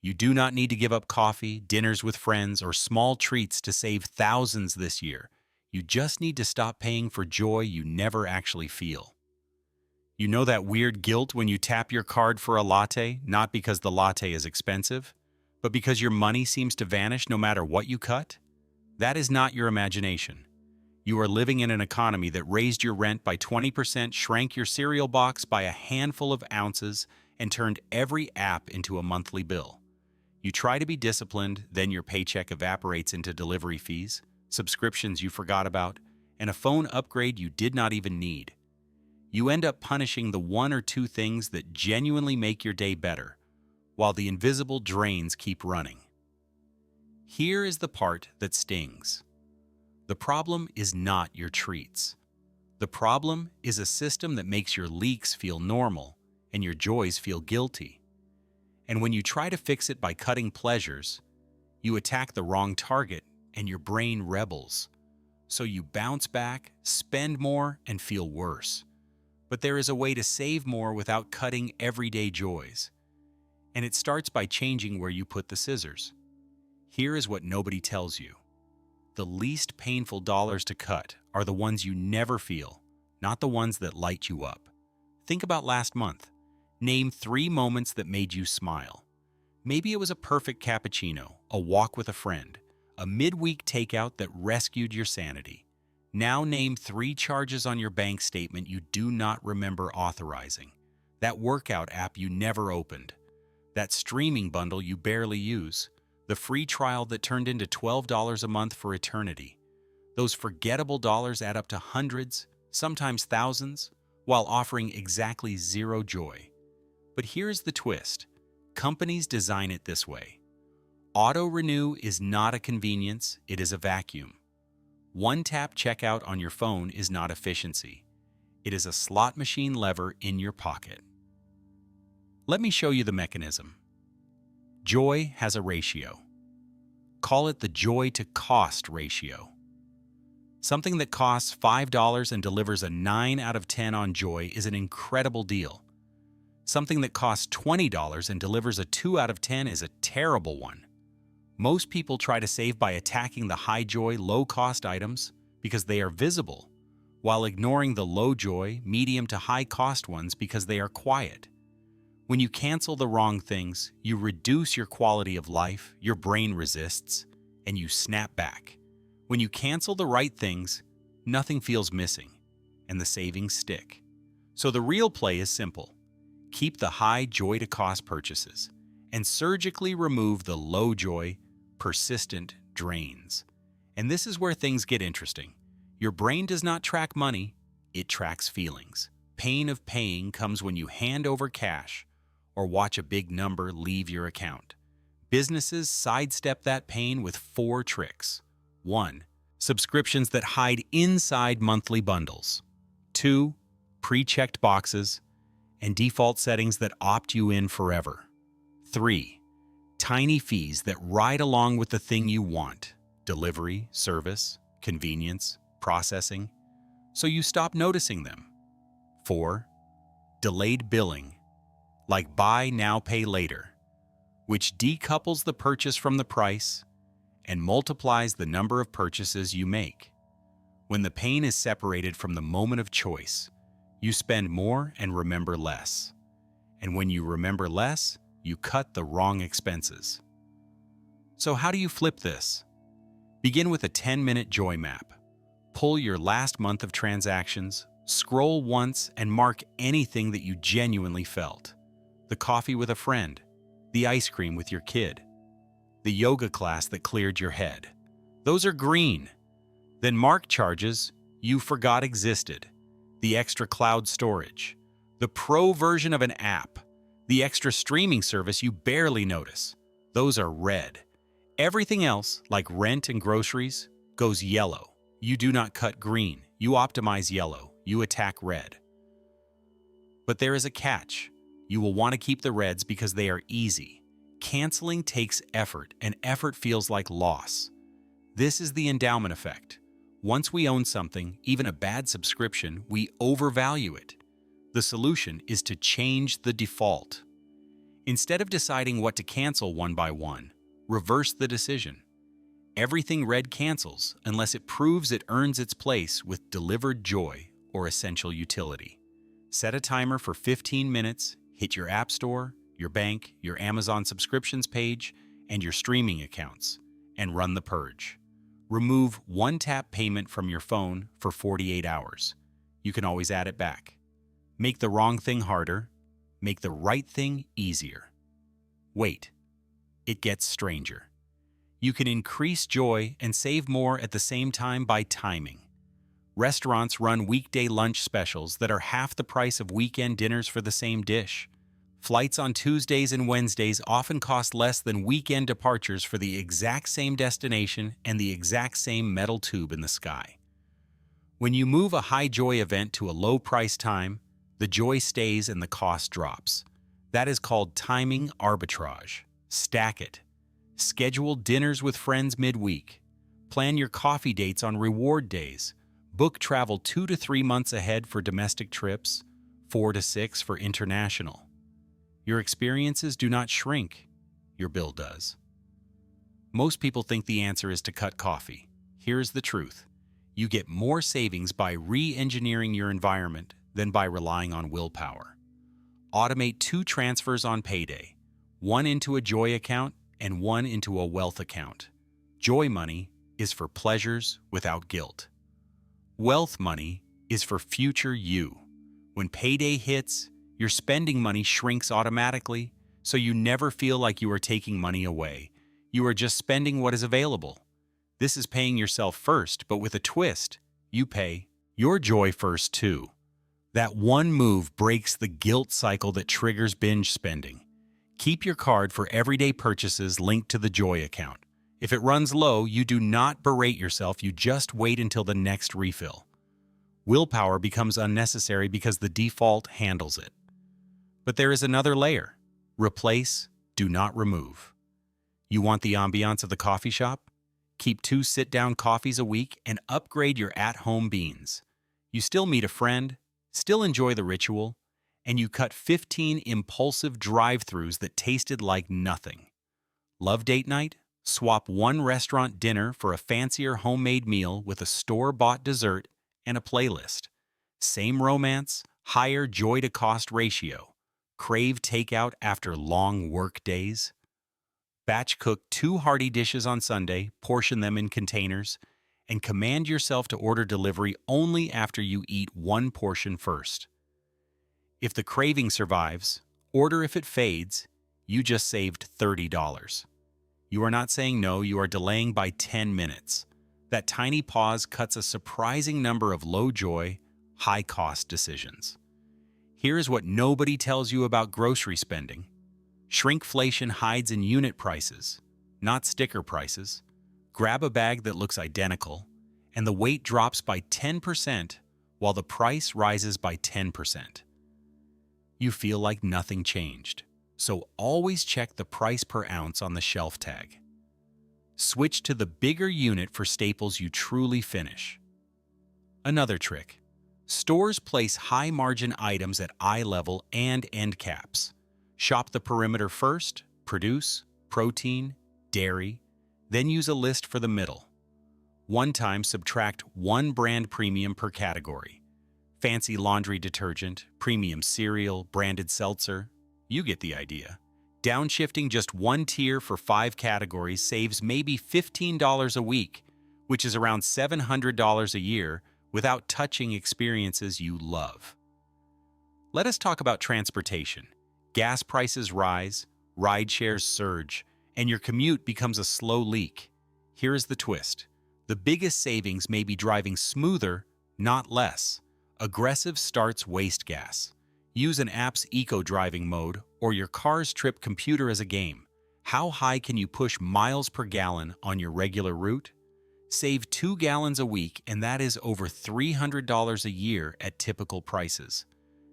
You do not need to give up coffee, dinners with friends, or small treats to save thousands this year. You just need to stop paying for joy you never actually feel. You know that weird guilt when you tap your card for a latte, not because the latte is expensive, but because your money seems to vanish no matter what you cut? That is not your imagination. You are living in an economy that raised your rent by 20%, shrank your cereal box by a handful of ounces, and turned every app into a monthly bill. You try to be disciplined, then your paycheck evaporates into delivery fees, subscriptions you forgot about, and a phone upgrade you did not even need. You end up punishing the one or two things that genuinely make your day better, while the invisible drains keep running. Here is the part that stings. The problem is not your treats. The problem is a system that makes your leaks feel normal and your joys feel guilty. And when you try to fix it by cutting pleasures, you attack the wrong target and your brain rebels. So you bounce back, spend more, and feel worse. But there is a way to save more without cutting everyday joys. And it starts by changing where you put the scissors. Here is what nobody tells you. The least painful dollars to cut are the ones you never feel, not the ones that light you up. Think about last month. Name 3 moments that made you smile. Maybe it was a perfect cappuccino, a walk with a friend, a midweek takeout that rescued your sanity. Now name 3 charges on your bank statement you do not remember authorizing. That workout app you never opened. That streaming bundle you barely use. The free trial that turned into $12 a month for eternity. Those forgettable dollars add up to hundreds, sometimes thousands, while offering exactly 0 joy. But here's the twist. Companies design it this way. Auto-renew is not a convenience, it is a vacuum. One-tap checkout on your phone is not efficiency. It is a slot machine lever in your pocket. Let me show you the mechanism. Joy has a ratio. Call it the joy-to-cost ratio. Something that costs $5 and delivers a 9 out of 10 on joy is an incredible deal. Something that costs $20 and delivers a 2 out of 10 is a terrible one. Most people try to save by attacking the high-joy, low-cost items because they are visible, while ignoring the low-joy, medium to high-cost ones because they are quiet. When you cancel the wrong things, you reduce your quality of life, your brain resists, and you snap back. When you cancel the right things, nothing feels missing, and the savings stick. So the real play is simple. Keep the high joy-to-cost purchases, and surgically remove the low-joy, persistent drains. And this is where things get interesting. Your brain does not track money, it tracks feelings. Pain of paying comes when you hand over cash, or watch a big number leave your account. Businesses sidestep that pain with 4 tricks. 1. Subscriptions that hide inside monthly bundles. 2. Pre-checked boxes and default settings that opt you in forever. 3. Tiny fees that ride along with the thing you want. Delivery, service, convenience, processing, so you stop noticing them. 4. Delayed billing, like buy now, pay later, which decouples the purchase from the price and multiplies the number of purchases you make. When the pain is separated from the moment of choice, you spend more and remember less. And when you remember less, you cut the wrong expenses. So how do you flip this? Begin with a 10-minute joy map. Pull your last month of transactions, scroll once, and mark anything that you genuinely felt. The coffee with a friend, the ice cream with your kid, the yoga class that cleared your head. Those are green. Then mark charges you forgot existed, the extra cloud storage, the pro version of an app, the extra streaming service you barely notice. Those are red. Everything else, like rent and groceries, goes yellow. You do not cut green. You optimize yellow. You attack red. But there is a catch. You will want to keep the reds because they are easy. Canceling takes effort, and effort feels like loss. This is the endowment effect. Once we own something, even a bad subscription, we overvalue it. The solution is to change the default. Instead of deciding what to cancel one by one, reverse the decision. Everything red cancels unless it proves it earns its place with delivered joy or essential utility. Set a timer for 15 minutes, hit your App Store, your bank, your Amazon subscriptions page, and your streaming accounts, and run the purge. Remove one-tap payment from your phone for 48 hours. You can always add it back. Make the wrong thing harder. Make the right thing easier. Wait. It gets stranger. You can increase joy and save more at the same time by timing. Restaurants run weekday lunch specials that are half the price of weekend dinners for the same dish. Flights on Tuesdays and Wednesdays often cost less than weekend departures for the exact same destination and the exact same metal tube in the sky. When you move a high-joy event to a low-price time, the joy stays and the cost drops. That is called timing arbitrage. Stack it. Schedule dinners with friends midweek. Plan your coffee dates on reward days. Book travel 2 to 3 months ahead for domestic trips, 4 to 6 for international. Your experiences do not shrink. Your bill does. Most people think the answer is to cut coffee. Here's the truth. You get more savings by re-engineering your environment than by relying on willpower. Automate 2 transfers on payday, one into a joy account and one into a wealth account. Joy money is for pleasures without guilt. Wealth money is for future you. When payday hits, your spending money shrinks automatically, so you never feel like you are taking money away. You are just spending what is available. This is paying yourself first, but with a twist. You pay your joy first too. That one move breaks the guilt cycle that triggers binge spending. Keep your card for everyday purchases linked to the joy account. If it runs low, you do not berate yourself, you just wait until the next refill. Willpower becomes unnecessary because the default handles it. But there is another layer. Replace, do not remove. You want the ambiance of the coffee shop? Keep 2 sit-down coffees a week and upgrade your at-home beans. You still meet a friend, still enjoy the ritual, and you cut 15 impulsive drive-thrus that tasted like nothing. Love date night? Swap one restaurant dinner for a fancier homemade meal with a store-bought dessert and a playlist. Same romance, higher joy-to-cost ratio. Crave takeout after long work days? Batch cook 2 hearty dishes on Sunday, portion them in containers, and command yourself to order delivery only after you eat 1 portion first. If the craving survives, order if it fades, you just saved $30. You are not saying no, you are delaying by 10 minutes. That tiny pause cuts a surprising number of low-joy, high-cost decisions. Here is what nobody tells you about grocery spending. Shrinkflation hides in unit prices, not sticker prices. Grab a bag that looks identical, and the weight drops by 10% while the price rises by 10%. You feel like nothing changed, so always check the price per ounce on the shelf tag. Switch to the bigger unit for staples you truly finish. Another trick. Stores place high-margin items at eye level and end caps. Shop the perimeter first, produce, protein, dairy, then use a list for the middle. One time subtract 1 brand premium per category. Fancy laundry detergent, premium cereal, branded seltzer. You get the idea. Downshifting just 1 tier for 5 categories saves maybe $15 a week, which is around $700 a year without touching experiences you love. Let us talk about transportation. Gas prices rise, ride shares surge, and your commute becomes a slow leak. Here is the twist. The biggest savings may be driving smoother, not less. Aggressive starts waste gas. Use an app's eco-driving mode or your car's trip computer as a game. How high can you push miles per gallon on your regular route? Save 2 gallons a week, and that is over $300 a year at typical prices.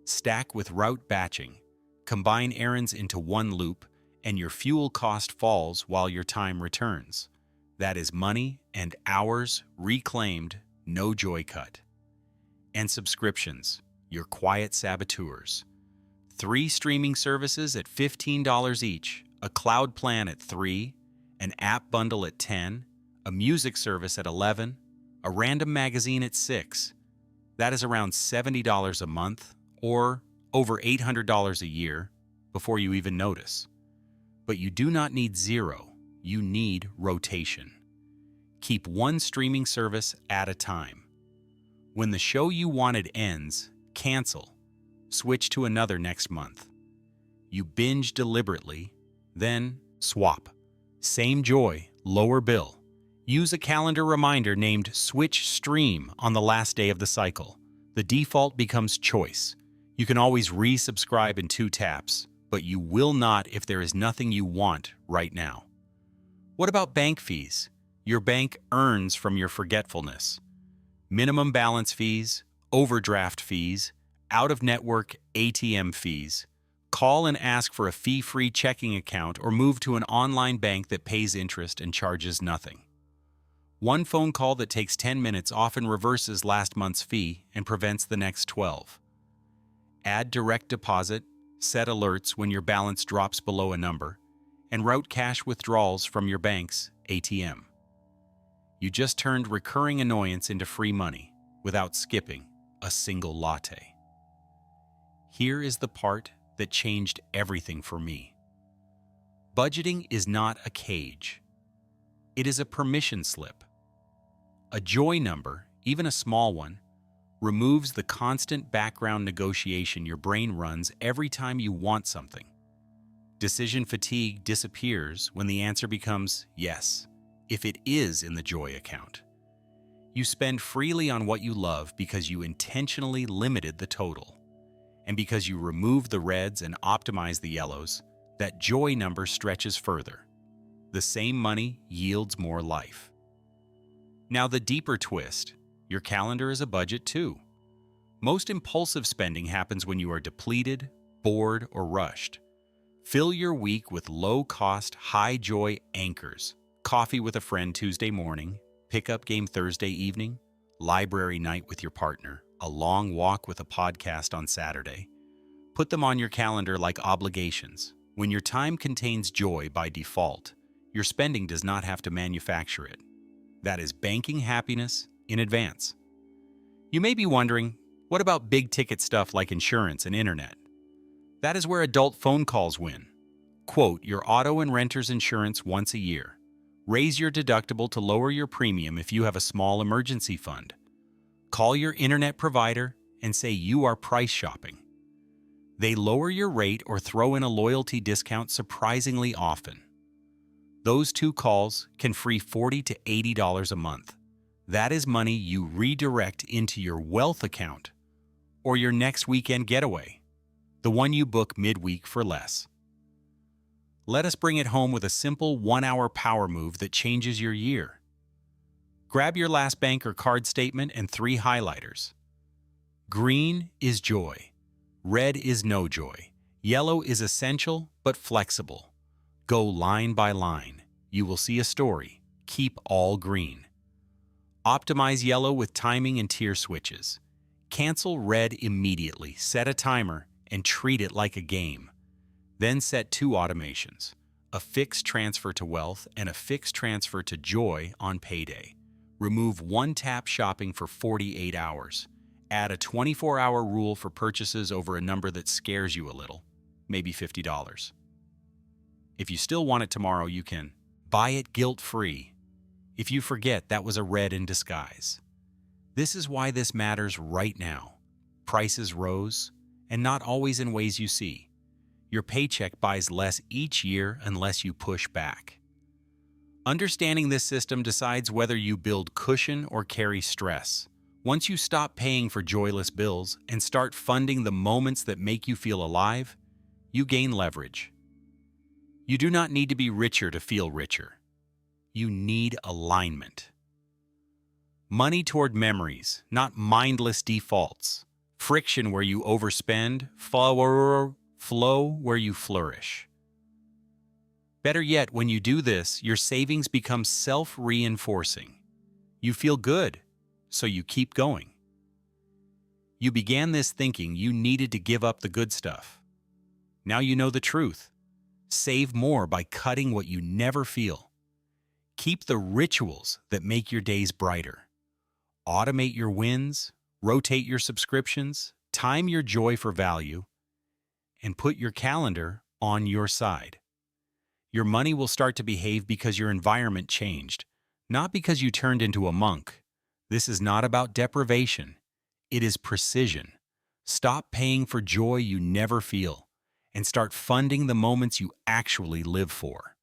Stack with route batching. Combine errands into 1 loop, and your fuel cost falls while your time returns. That is money and hours reclaimed, no joy cut. And subscriptions, your quiet saboteurs. 3 streaming services at $15 each, a cloud plan at $3, an app bundle at $10, a music service at $11, a random magazine at $6. That is around $70 a month, or over $800 a year, before you even notice. But you do not need zero, you need rotation. Keep one streaming service at a time. When the show you wanted ends, cancel. Switch to another next month. You binge deliberately, then swap. Same joy, lower bill. Use a calendar reminder named Switch Stream on the last day of the cycle. The default becomes choice. You can always resubscribe in 2 taps, but you will not if there is nothing you want right now. What about bank fees? Your bank earns from your forgetfulness. Minimum balance fees, overdraft fees, out-of-network ATM fees. Call and ask for a fee-free checking account or move to an online bank that pays interest and charges nothing. One phone call that takes 10 minutes often reverses last month's fee and prevents the next 12. Add direct deposit, set alerts when your balance drops below a number, and route cash withdrawals from your bank's ATM. You just turned recurring annoyance into free money without skipping a single latte. Here is the part that changed everything for me. Budgeting is not a cage. It is a permission slip. A joy number, even a small one, removes the constant background negotiation your brain runs every time you want something. Decision fatigue disappears when the answer becomes yes, if it is in the joy account. You spend freely on what you love because you intentionally limited the total. And because you remove the reds and optimize the yellows, that joy number stretches further. The same money yields more life. Now the deeper twist, your calendar is a budget too. Most impulsive spending happens when you are depleted, bored, or rushed. Fill your week with low-cost, high-joy anchors. Coffee with a friend Tuesday morning, pickup game Thursday evening, library night with your partner, a long walk with a podcast on Saturday. Put them on your calendar like obligations. When your time contains joy by default, your spending does not have to manufacture it. That is banking happiness in advance. You may be wondering, what about big-ticket stuff like insurance and internet? That is where adult phone calls win. Quote your auto and renter's insurance once a year. Raise your deductible to lower your premium if you have a small emergency fund. Call your internet provider and say you are price shopping. They lower your rate or throw in a loyalty discount surprisingly often. Those 2 calls can free $40 to $80 a month. That is money you redirect into your wealth account or your next weekend getaway, the one you book midweek for less. Let us bring it home with a simple 1-hour power move that changes your year. Grab your last bank or card statement and 3 highlighters. Green is joy. Red is no joy. Yellow is essential but flexible. Go line by line. You will see a story. Keep all green. Optimize yellow with timing and tier switches. Cancel red immediately. Set a timer and treat it like a game. Then set 2 automations, a fixed transfer to wealth and a fixed transfer to joy on payday. Remove one-tap shopping for 48 hours. Add a 24-hour rule for purchases over a number that scares you a little, maybe $50. If you still want it tomorrow, you can buy it guilt-free. If you forget, that was a red in disguise. This is why this matters right now. Prices rose, and not always in ways you see. Your paycheck buys less each year unless you push back. Understanding this system decides whether you build cushion or carry stress. Once you stop paying for joyless bills and start funding the moments that make you feel alive, you gain leverage. You do not need to be richer to feel richer. You need alignment. Money toward memories, not mindless defaults. Friction where you overspend, flow where you flourish. Better yet, when you do this, your savings become self-reinforcing. You feel good, so you keep going. You began this thinking you needed to give up the good stuff. Now you know the truth. Save more by cutting what you never feel. Keep the rituals that make your days brighter. Automate your wins, rotate your subscriptions, time your joy for value, and put your calendar on your side. Your money will start to behave because your environment changed, not because you turned into a monk. This is not about deprivation. It is precision. Stop paying for joy you never feel and start funding the moments you actually live for.